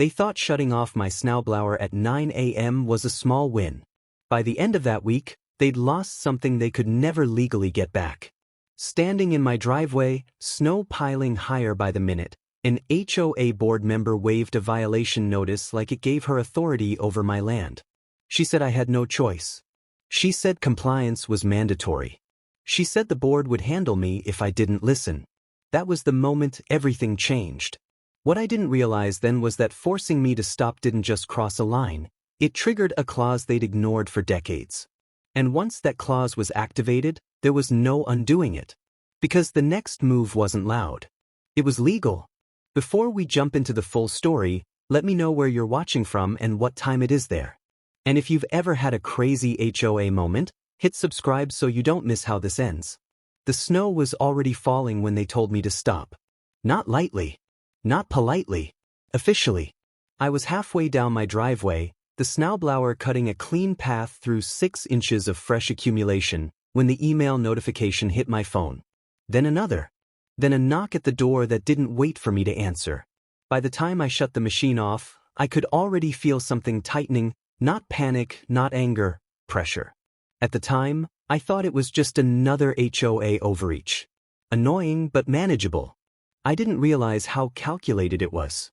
They thought shutting off my Snowblower at 9 a.m. was a small win. By the end of that week, they'd lost something they could never legally get back. Standing in my driveway, snow piling higher by the minute, an HOA board member waved a violation notice like it gave her authority over my land. She said I had no choice. She said compliance was mandatory. She said the board would handle me if I didn't listen. That was the moment everything changed. What I didn't realize then was that forcing me to stop didn't just cross a line, it triggered a clause they'd ignored for decades. And once that clause was activated, there was no undoing it. Because the next move wasn't loud. It was legal. Before we jump into the full story, let me know where you're watching from and what time it is there. And if you've ever had a crazy HOA moment, hit subscribe so you don't miss how this ends. The snow was already falling when they told me to stop. Not lightly. Not politely. Officially. I was halfway down my driveway, the Snowblower cutting a clean path through 6 inches of fresh accumulation, when the email notification hit my phone. Then another. Then a knock at the door that didn't wait for me to answer. By the time I shut the machine off, I could already feel something tightening, not panic, not anger, pressure. At the time, I thought it was just another HOA overreach. Annoying but manageable. I didn't realize how calculated it was.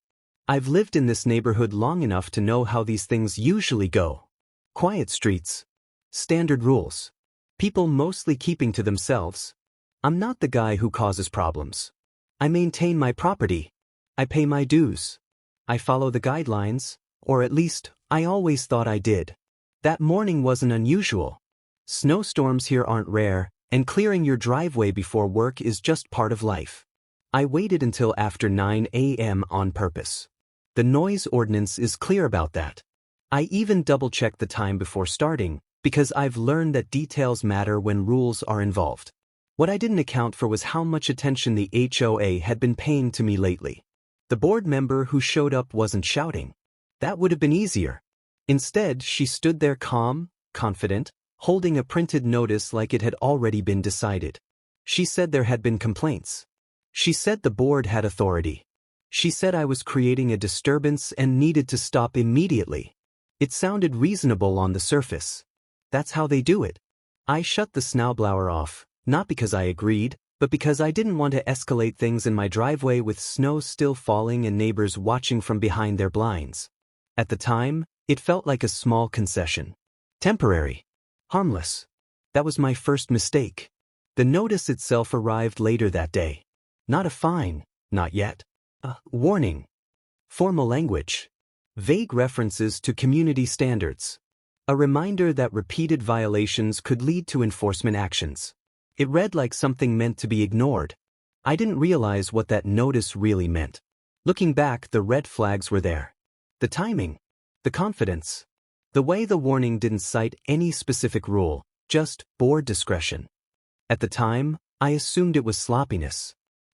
I've lived in this neighborhood long enough to know how these things usually go. Quiet streets. Standard rules. People mostly keeping to themselves. I'm not the guy who causes problems. I maintain my property. I pay my dues. I follow the guidelines, or at least, I always thought I did. That morning wasn't unusual. Snowstorms here aren't rare, and clearing your driveway before work is just part of life. I waited until after 9 a.m. on purpose. The noise ordinance is clear about that. I even double-checked the time before starting, because I've learned that details matter when rules are involved. What I didn't account for was how much attention the HOA had been paying to me lately. The board member who showed up wasn't shouting. That would have been easier. Instead, she stood there calm, confident, holding a printed notice like it had already been decided. She said there had been complaints. She said the board had authority. She said I was creating a disturbance and needed to stop immediately. It sounded reasonable on the surface. That's how they do it. I shut the Snowblower off, not because I agreed, but because I didn't want to escalate things in my driveway with snow still falling and neighbors watching from behind their blinds. At the time, it felt like a small concession. Temporary. Harmless. That was my first mistake. The notice itself arrived later that day. Not a fine, not yet. A warning. Formal language. Vague references to community standards. A reminder that repeated violations could lead to enforcement actions. It read like something meant to be ignored. I didn't realize what that notice really meant. Looking back, the red flags were there. The timing. The confidence. The way the warning didn't cite any specific rule, just board discretion. At the time, I assumed it was sloppiness.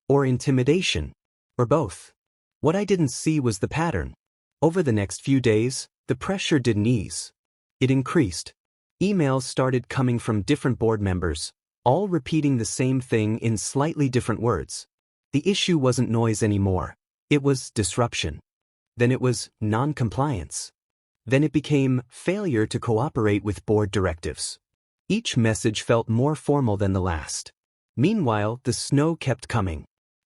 Or intimidation. Or both. What I didn't see was the pattern. Over the next few days, the pressure didn't ease. It increased. Emails started coming from different board members, all repeating the same thing in slightly different words. The issue wasn't noise anymore. It was disruption. Then it was non-compliance. Then it became failure to cooperate with board directives. Each message felt more formal than the last. Meanwhile, the snow kept coming.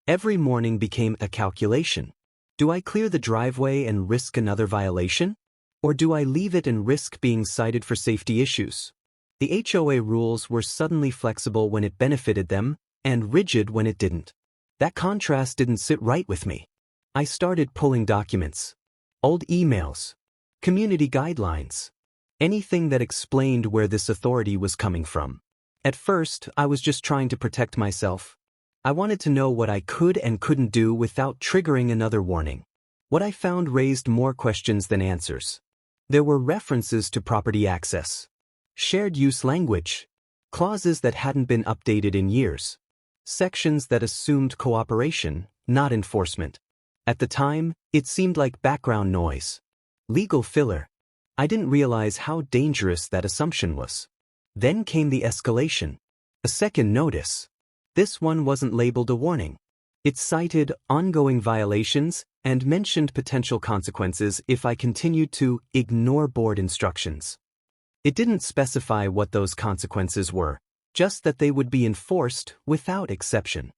Every morning became a calculation. Do I clear the driveway and risk another violation? Or do I leave it and risk being cited for safety issues? The HOA rules were suddenly flexible when it benefited them, and rigid when it didn't. That contrast didn't sit right with me. I started pulling documents. Old emails. Community guidelines. Anything that explained where this authority was coming from. At first, I was just trying to protect myself. I wanted to know what I could and couldn't do without triggering another warning. What I found raised more questions than answers. There were references to property access. Shared use language. Clauses that hadn't been updated in years. Sections that assumed cooperation, not enforcement. At the time, it seemed like background noise. Legal filler. I didn't realize how dangerous that assumption was. Then came the escalation. A second notice. This one wasn't labeled a warning. It cited ongoing violations and mentioned potential consequences if I continued to ignore board instructions. It didn't specify what those consequences were, just that they would be enforced without exception.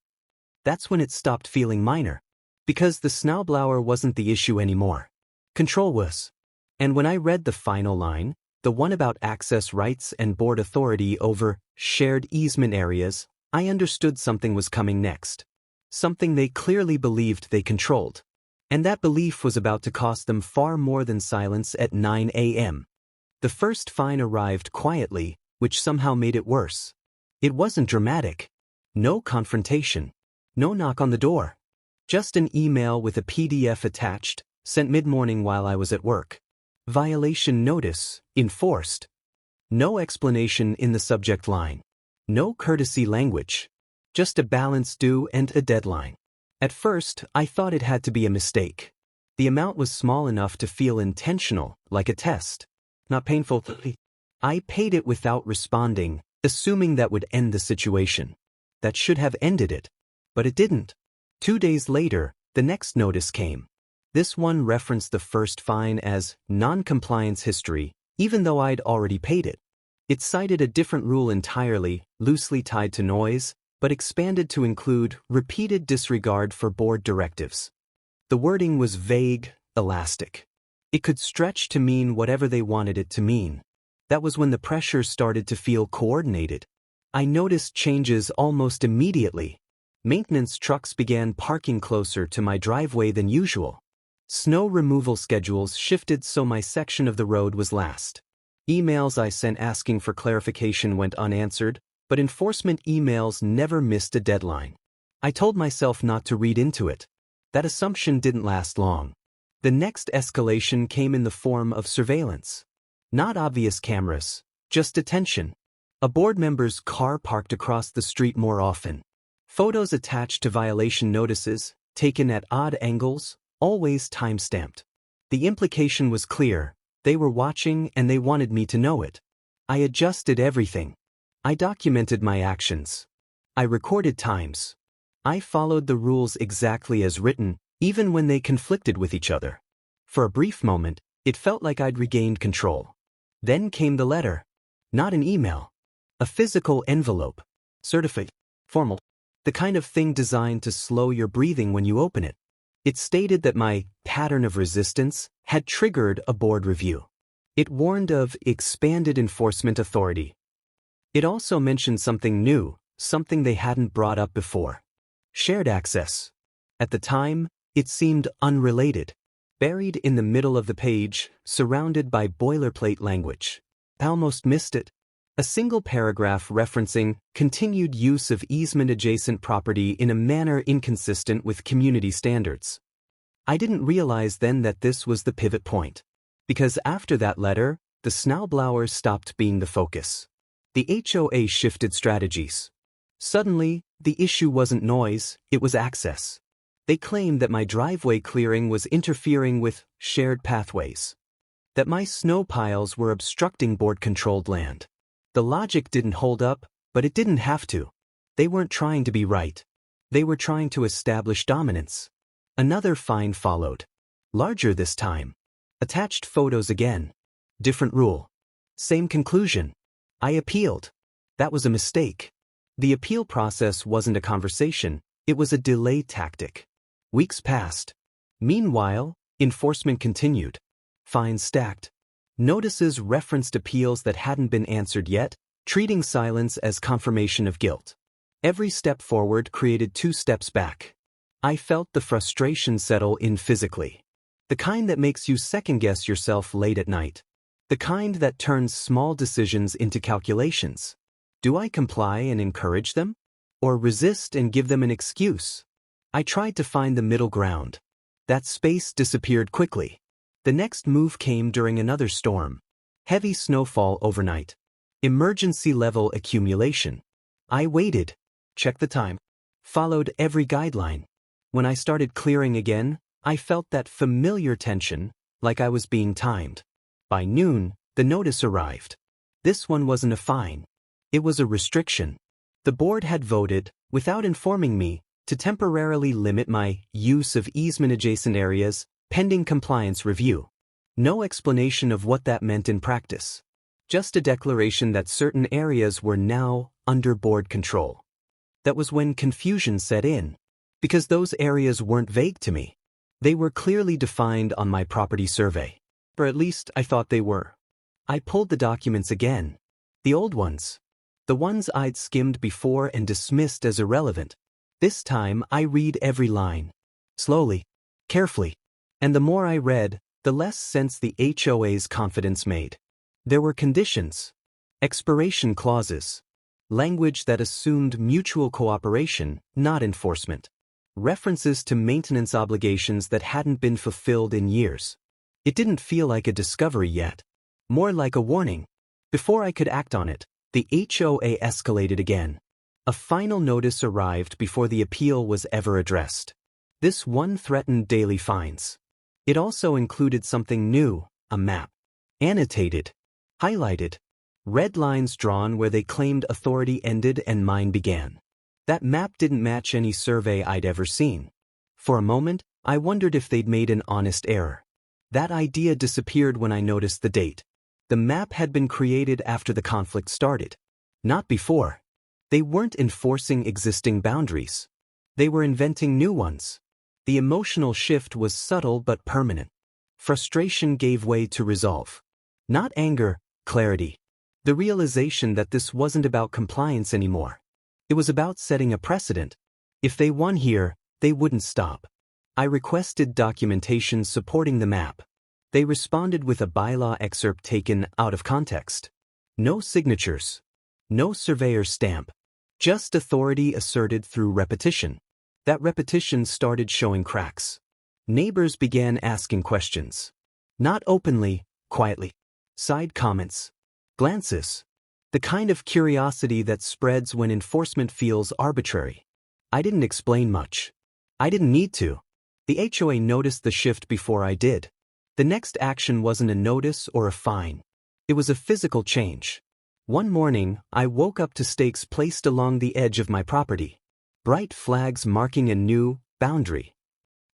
That's when it stopped feeling minor, because the Snowblower wasn't the issue anymore. Control was. And when I read the final line, the one about access rights and board authority over shared easement areas, I understood something was coming next. Something they clearly believed they controlled. And that belief was about to cost them far more than silence at 9 a.m. The first fine arrived quietly, which somehow made it worse. It wasn't dramatic. No confrontation. No knock on the door. Just an email with a PDF attached, sent mid-morning while I was at work. Violation notice, enforced. No explanation in the subject line. No courtesy language. Just a balance due and a deadline. At first, I thought it had to be a mistake. The amount was small enough to feel intentional, like a test. Not painful. I paid it without responding, assuming that would end the situation. That should have ended it. But it didn't. 2 days later, the next notice came. This one referenced the first fine as non-compliance history, even though I'd already paid it. It cited a different rule entirely, loosely tied to noise, but expanded to include repeated disregard for board directives. The wording was vague, elastic. It could stretch to mean whatever they wanted it to mean. That was when the pressure started to feel coordinated. I noticed changes almost immediately. Maintenance trucks began parking closer to my driveway than usual. Snow removal schedules shifted so my section of the road was last. Emails I sent asking for clarification went unanswered, but enforcement emails never missed a deadline. I told myself not to read into it. That assumption didn't last long. The next escalation came in the form of surveillance. Not obvious cameras, just detention. A board member's car parked across the street more often. Photos attached to violation notices, taken at odd angles, always time-stamped. The implication was clear. They were watching and they wanted me to know it. I adjusted everything. I documented my actions. I recorded times. I followed the rules exactly as written, even when they conflicted with each other. For a brief moment, it felt like I'd regained control. Then came the letter. Not an email. A physical envelope. Certified. Formal. The kind of thing designed to slow your breathing when you open it. It stated that my pattern of resistance had triggered a board review. It warned of expanded enforcement authority. It also mentioned something new, something they hadn't brought up before. Shared access. At the time, it seemed unrelated. Buried in the middle of the page, surrounded by boilerplate language. I almost missed it. A single paragraph referencing continued use of easement-adjacent property in a manner inconsistent with community standards. I didn't realize then that this was the pivot point. Because after that letter, the Snowblower stopped being the focus. The HOA shifted strategies. Suddenly, the issue wasn't noise, it was access. They claimed that my driveway clearing was interfering with shared pathways. That my snow piles were obstructing board-controlled land. The logic didn't hold up, but it didn't have to. They weren't trying to be right. They were trying to establish dominance. Another fine followed. Larger this time. Attached photos again. Different rule. Same conclusion. I appealed. That was a mistake. The appeal process wasn't a conversation, it was a delay tactic. Weeks passed. Meanwhile, enforcement continued. Fines stacked. Notices referenced appeals that hadn't been answered yet, treating silence as confirmation of guilt. Every step forward created 2 steps back. I felt the frustration settle in physically. The kind that makes you second-guess yourself late at night. The kind that turns small decisions into calculations. Do I comply and encourage them? Or resist and give them an excuse? I tried to find the middle ground. That space disappeared quickly. The next move came during another storm. Heavy snowfall overnight. Emergency level accumulation. I waited. Checked the time. Followed every guideline. When I started clearing again, I felt that familiar tension, like I was being timed. By noon, the notice arrived. This one wasn't a fine. It was a restriction. The board had voted, without informing me, to temporarily limit my use of easement-adjacent areas pending compliance review. No explanation of what that meant in practice. Just a declaration that certain areas were now under board control. That was when confusion set in, because those areas weren't vague to me. They were clearly defined on my property survey. Or at least I thought they were. I pulled the documents again. The old ones. The ones I'd skimmed before and dismissed as irrelevant. This time I read every line. Slowly. Carefully. And the more I read, the less sense the HOA's confidence made. There were conditions. Expiration clauses. Language that assumed mutual cooperation, not enforcement. References to maintenance obligations that hadn't been fulfilled in years. It didn't feel like a discovery yet. More like a warning. Before I could act on it, the HOA escalated again. A final notice arrived before the appeal was ever addressed. This one threatened daily fines. It also included something new, a map. Annotated. Highlighted. Red lines drawn where they claimed authority ended and mine began. That map didn't match any survey I'd ever seen. For a moment, I wondered if they'd made an honest error. That idea disappeared when I noticed the date. The map had been created after the conflict started. Not before. They weren't enforcing existing boundaries. They were inventing new ones. The emotional shift was subtle but permanent. Frustration gave way to resolve. Not anger, clarity. The realization that this wasn't about compliance anymore. It was about setting a precedent. If they won here, they wouldn't stop. I requested documentation supporting the map. They responded with a bylaw excerpt taken out of context. No signatures. No surveyor stamp. Just authority asserted through repetition. That repetition started showing cracks. Neighbors began asking questions. Not openly, quietly. Side comments. Glances. The kind of curiosity that spreads when enforcement feels arbitrary. I didn't explain much. I didn't need to. The HOA noticed the shift before I did. The next action wasn't a notice or a fine. It was a physical change. One morning, I woke up to stakes placed along the edge of my property. Bright flags marking a new boundary.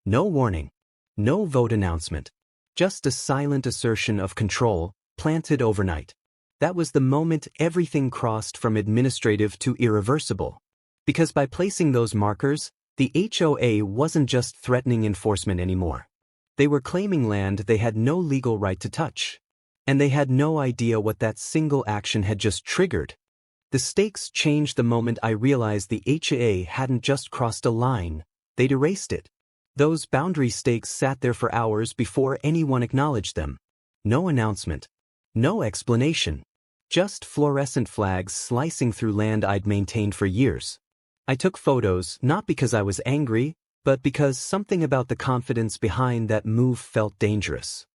No warning. No vote announcement. Just a silent assertion of control, planted overnight. That was the moment everything crossed from administrative to irreversible. Because by placing those markers, the HOA wasn't just threatening enforcement anymore. They were claiming land they had no legal right to touch. And they had no idea what that single action had just triggered. The stakes changed the moment I realized the HOA hadn't just crossed a line, they'd erased it. Those boundary stakes sat there for hours before anyone acknowledged them. No announcement. No explanation. Just fluorescent flags slicing through land I'd maintained for years. I took photos not because I was angry, but because something about the confidence behind that move felt dangerous.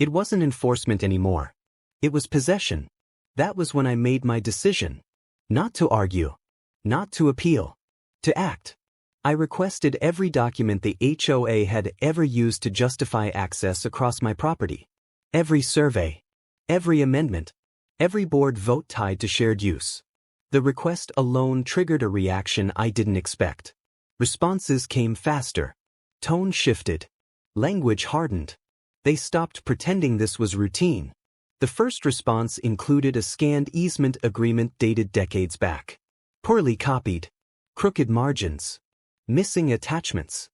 It wasn't enforcement anymore. It was possession. That was when I made my decision. Not to argue. Not to appeal. To act. I requested every document the HOA had ever used to justify access across my property. Every survey. Every amendment. Every board vote tied to shared use. The request alone triggered a reaction I didn't expect. Responses came faster. Tone shifted. Language hardened. They stopped pretending this was routine. The first response included a scanned easement agreement dated decades back. Poorly copied. Crooked margins. Missing attachments.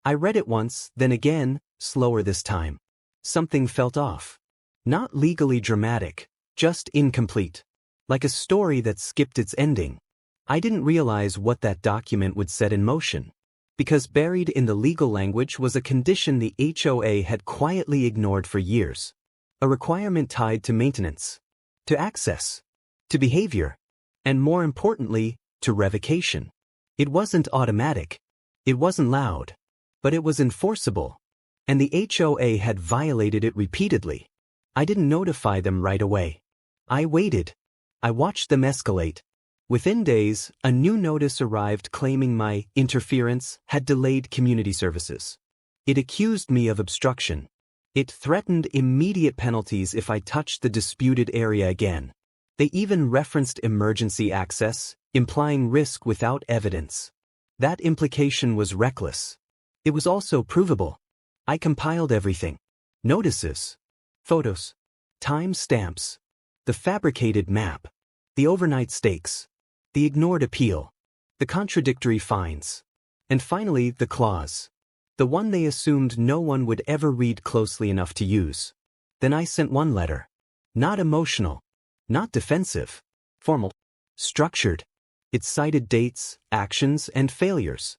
I read it once, then again, slower this time. Something felt off. Not legally dramatic, just incomplete. Like a story that skipped its ending. I didn't realize what that document would set in motion. Because buried in the legal language was a condition the HOA had quietly ignored for years. A requirement tied to maintenance. To access. To behavior. And more importantly, to revocation. It wasn't automatic. It wasn't loud. But it was enforceable. And the HOA had violated it repeatedly. I didn't notify them right away. I waited. I watched them escalate. Within days, a new notice arrived claiming my interference had delayed community services. It accused me of obstruction. It threatened immediate penalties if I touched the disputed area again. They even referenced emergency access, implying risk without evidence. That implication was reckless. It was also provable. I compiled everything. Notices, photos, time stamps, the fabricated map, the overnight stakes, the ignored appeal, the contradictory fines, and finally the clause, the one they assumed no one would ever read closely enough to use. Then I sent one letter. Not emotional, not defensive, formal, structured. It cited dates, actions, and failures.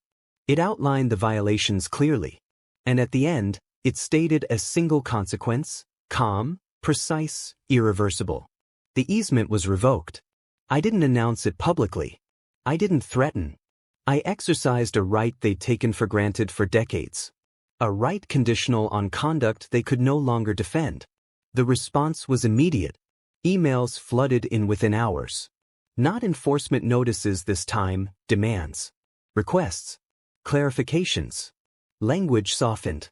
It outlined the violations clearly. And at the end, it stated a single consequence: calm, precise, irreversible. The easement was revoked. I didn't announce it publicly. I didn't threaten. I exercised a right they'd taken for granted for decades. A right conditional on conduct they could no longer defend. The response was immediate. Emails flooded in within hours. Not enforcement notices this time, demands. Requests. Clarifications. Language softened.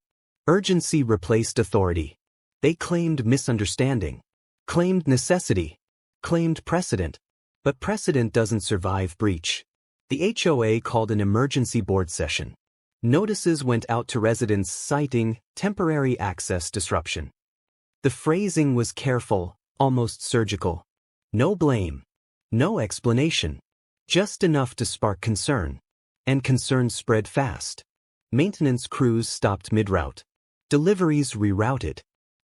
Urgency replaced authority. They claimed misunderstanding. Claimed necessity. Claimed precedent. But precedent doesn't survive breach. The HOA called an emergency board session. Notices went out to residents citing temporary access disruption. The phrasing was careful, almost surgical. No blame. No explanation. Just enough to spark concern. And concern spread fast. Maintenance crews stopped mid-route. Deliveries rerouted.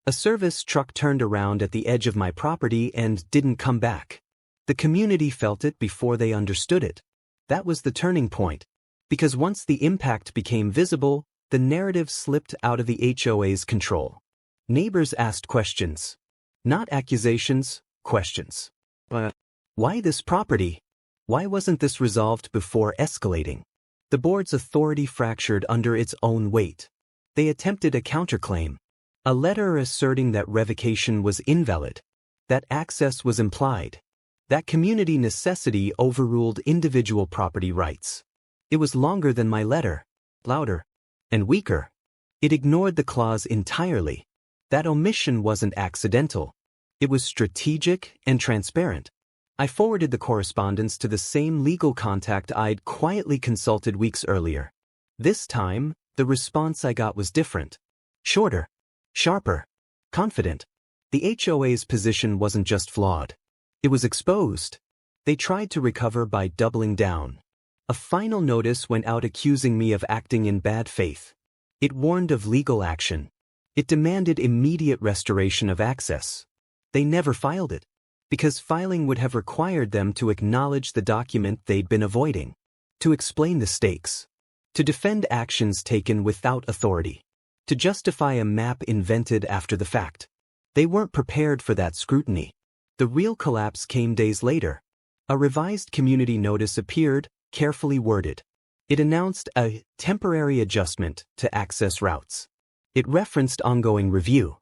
A service truck turned around at the edge of my property and didn't come back. The community felt it before they understood it. That was the turning point. Because once the impact became visible, the narrative slipped out of the HOA's control. Neighbors asked questions. Not accusations, questions. Why this property? Why wasn't this resolved before escalating? The board's authority fractured under its own weight. They attempted a counterclaim. A letter asserting that revocation was invalid. That access was implied. That community necessity overruled individual property rights. It was longer than my letter. Louder. And weaker. It ignored the clause entirely. That omission wasn't accidental. It was strategic and transparent. I forwarded the correspondence to the same legal contact I'd quietly consulted weeks earlier. This time, the response I got was different. Shorter. Sharper. Confident. The HOA's position wasn't just flawed. It was exposed. They tried to recover by doubling down. A final notice went out accusing me of acting in bad faith. It warned of legal action. It demanded immediate restoration of access. They never filed it, because filing would have required them to acknowledge the document they'd been avoiding, to explain the stakes, to defend actions taken without authority, to justify a map invented after the fact. They weren't prepared for that scrutiny. The real collapse came days later. A revised community notice appeared, carefully worded. It announced a temporary adjustment to access routes. It referenced ongoing review.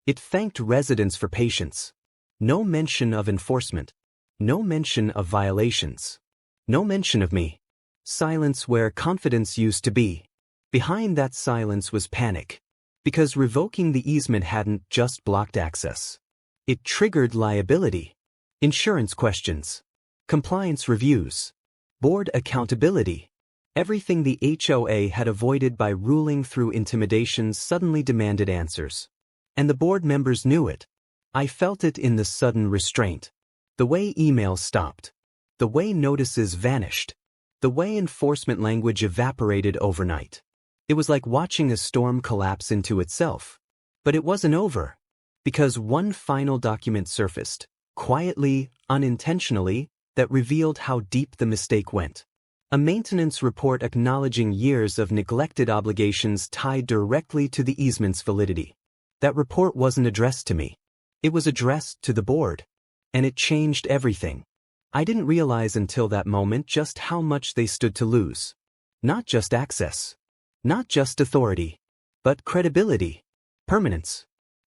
It thanked residents for patience. No mention of enforcement. No mention of violations. No mention of me. Silence where confidence used to be. Behind that silence was panic. Because revoking the easement hadn't just blocked access. It triggered liability. Insurance questions. Compliance reviews. Board accountability. Everything the HOA had avoided by ruling through intimidation suddenly demanded answers. And the board members knew it. I felt it in the sudden restraint. The way emails stopped. The way notices vanished. The way enforcement language evaporated overnight. It was like watching a storm collapse into itself. But it wasn't over. Because one final document surfaced, quietly, unintentionally, that revealed how deep the mistake went. A maintenance report acknowledging years of neglected obligations tied directly to the easement's validity. That report wasn't addressed to me. It was addressed to the board. And it changed everything. I didn't realize until that moment just how much they stood to lose. Not just access. Not just authority. But credibility. Permanence.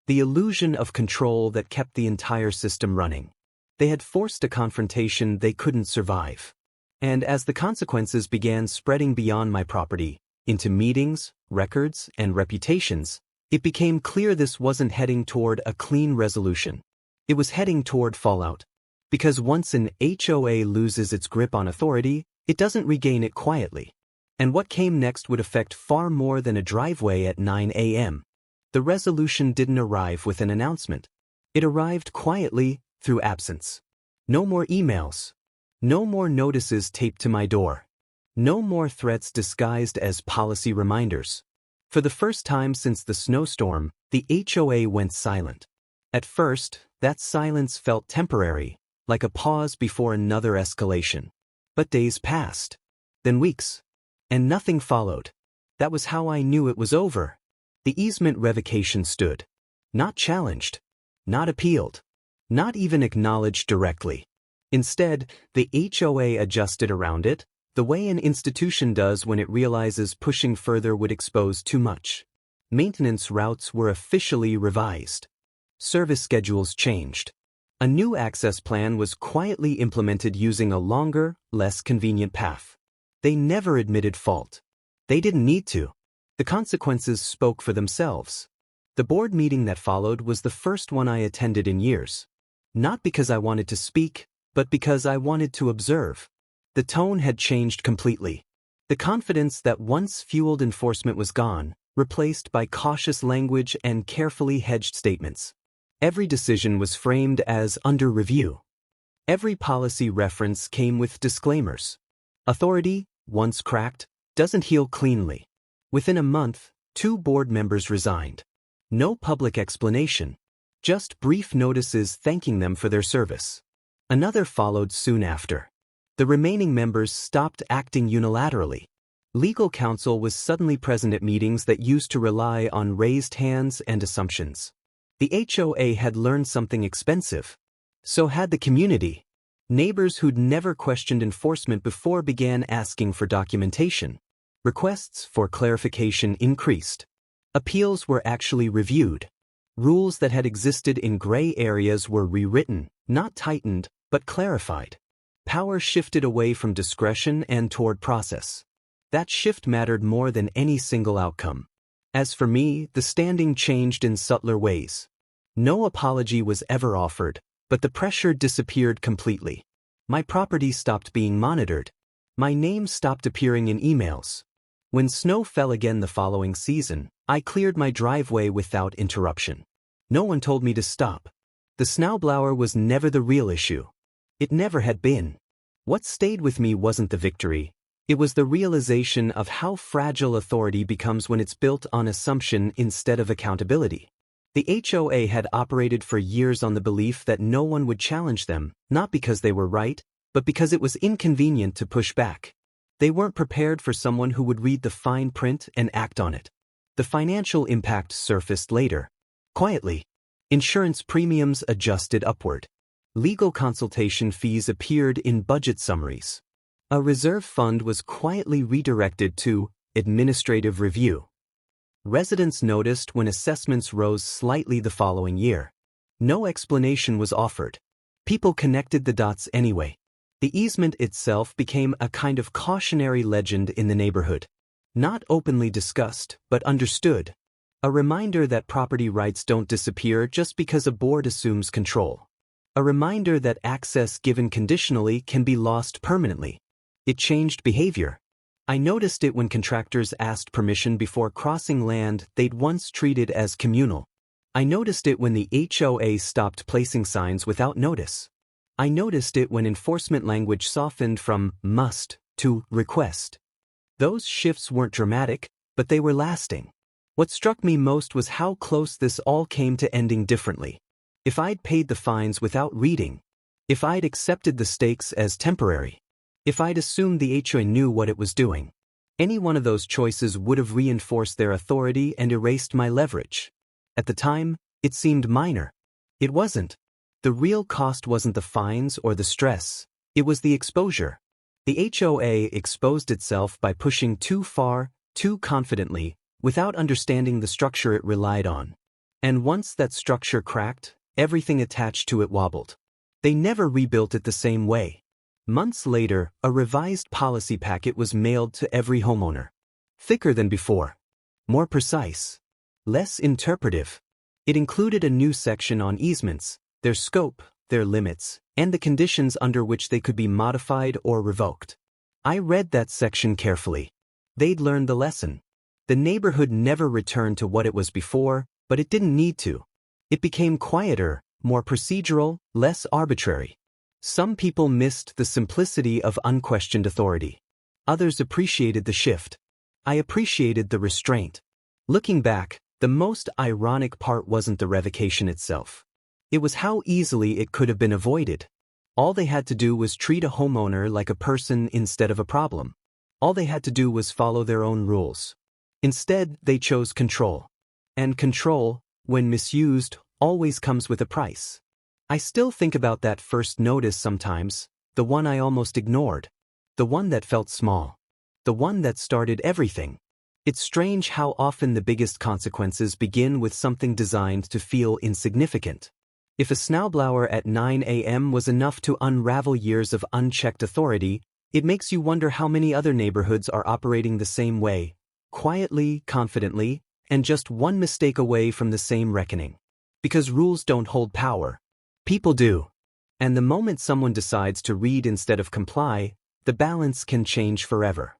The illusion of control that kept the entire system running. They had forced a confrontation they couldn't survive. And as the consequences began spreading beyond my property, into meetings, records, and reputations, it became clear this wasn't heading toward a clean resolution. It was heading toward fallout. Because once an HOA loses its grip on authority, it doesn't regain it quietly. And what came next would affect far more than a driveway at 9 a.m. The resolution didn't arrive with an announcement. It arrived quietly, through absence. No more emails. No more notices taped to my door. No more threats disguised as policy reminders. For the first time since the snowstorm, the HOA went silent. At first, that silence felt temporary, like a pause before another escalation. But days passed. Then weeks. And nothing followed. That was how I knew it was over. The easement revocation stood. Not challenged. Not appealed. Not even acknowledged directly. Instead, the HOA adjusted around it, the way an institution does when it realizes pushing further would expose too much. Maintenance routes were officially revised. Service schedules changed. A new access plan was quietly implemented using a longer, less convenient path. They never admitted fault. They didn't need to. The consequences spoke for themselves. The board meeting that followed was the first one I attended in years. Not because I wanted to speak, but because I wanted to observe. The tone had changed completely. The confidence that once fueled enforcement was gone, replaced by cautious language and carefully hedged statements. Every decision was framed as under review. Every policy reference came with disclaimers. Authority, once cracked, doesn't heal cleanly. Within a month, 2 board members resigned. No public explanation. Just brief notices thanking them for their service. Another followed soon after. The remaining members stopped acting unilaterally. Legal counsel was suddenly present at meetings that used to rely on raised hands and assumptions. The HOA had learned something expensive. So had the community. Neighbors who'd never questioned enforcement before began asking for documentation. Requests for clarification increased. Appeals were actually reviewed. Rules that had existed in gray areas were rewritten, not tightened, but clarified. Power shifted away from discretion and toward process. That shift mattered more than any single outcome. As for me, the standing changed in subtler ways. No apology was ever offered, but the pressure disappeared completely. My property stopped being monitored. My name stopped appearing in emails. When snow fell again the following season, I cleared my driveway without interruption. No one told me to stop. The snowblower was never the real issue. It never had been. What stayed with me wasn't the victory. It was the realization of how fragile authority becomes when it's built on assumption instead of accountability. The HOA had operated for years on the belief that no one would challenge them, not because they were right, but because it was inconvenient to push back. They weren't prepared for someone who would read the fine print and act on it. The financial impact surfaced later. Quietly. Insurance premiums adjusted upward. Legal consultation fees appeared in budget summaries. A reserve fund was quietly redirected to administrative review. Residents noticed when assessments rose slightly the following year. No explanation was offered. People connected the dots anyway. The easement itself became a kind of cautionary legend in the neighborhood. Not openly discussed, but understood. A reminder that property rights don't disappear just because a board assumes control. A reminder that access given conditionally can be lost permanently. It changed behavior. I noticed it when contractors asked permission before crossing land they'd once treated as communal. I noticed it when the HOA stopped placing signs without notice. I noticed it when enforcement language softened from must to request. Those shifts weren't dramatic, but they were lasting. What struck me most was how close this all came to ending differently. If I'd paid the fines without reading, if I'd accepted the stakes as temporary, if I'd assumed the HOA knew what it was doing, any one of those choices would have reinforced their authority and erased my leverage. At the time, it seemed minor. It wasn't. The real cost wasn't the fines or the stress, it was the exposure. The HOA exposed itself by pushing too far, too confidently, without understanding the structure it relied on. And once that structure cracked, everything attached to it wobbled. They never rebuilt it the same way. Months later, a revised policy packet was mailed to every homeowner. Thicker than before. More precise. Less interpretive. It included a new section on easements, their scope, their limits, and the conditions under which they could be modified or revoked. I read that section carefully. They'd learned the lesson. The neighborhood never returned to what it was before, but it didn't need to. It became quieter, more procedural, less arbitrary. Some people missed the simplicity of unquestioned authority. Others appreciated the shift. I appreciated the restraint. Looking back, the most ironic part wasn't the revocation itself. It was how easily it could have been avoided. All they had to do was treat a homeowner like a person instead of a problem. All they had to do was follow their own rules. Instead, they chose control. And control, when misused, always comes with a price. I still think about that first notice sometimes, the one I almost ignored. The one that felt small. The one that started everything. It's strange how often the biggest consequences begin with something designed to feel insignificant. If a snowblower at 9 a.m. was enough to unravel years of unchecked authority, it makes you wonder how many other neighborhoods are operating the same way, quietly, confidently, and just one mistake away from the same reckoning. Because rules don't hold power. People do. And the moment someone decides to read instead of comply, the balance can change forever.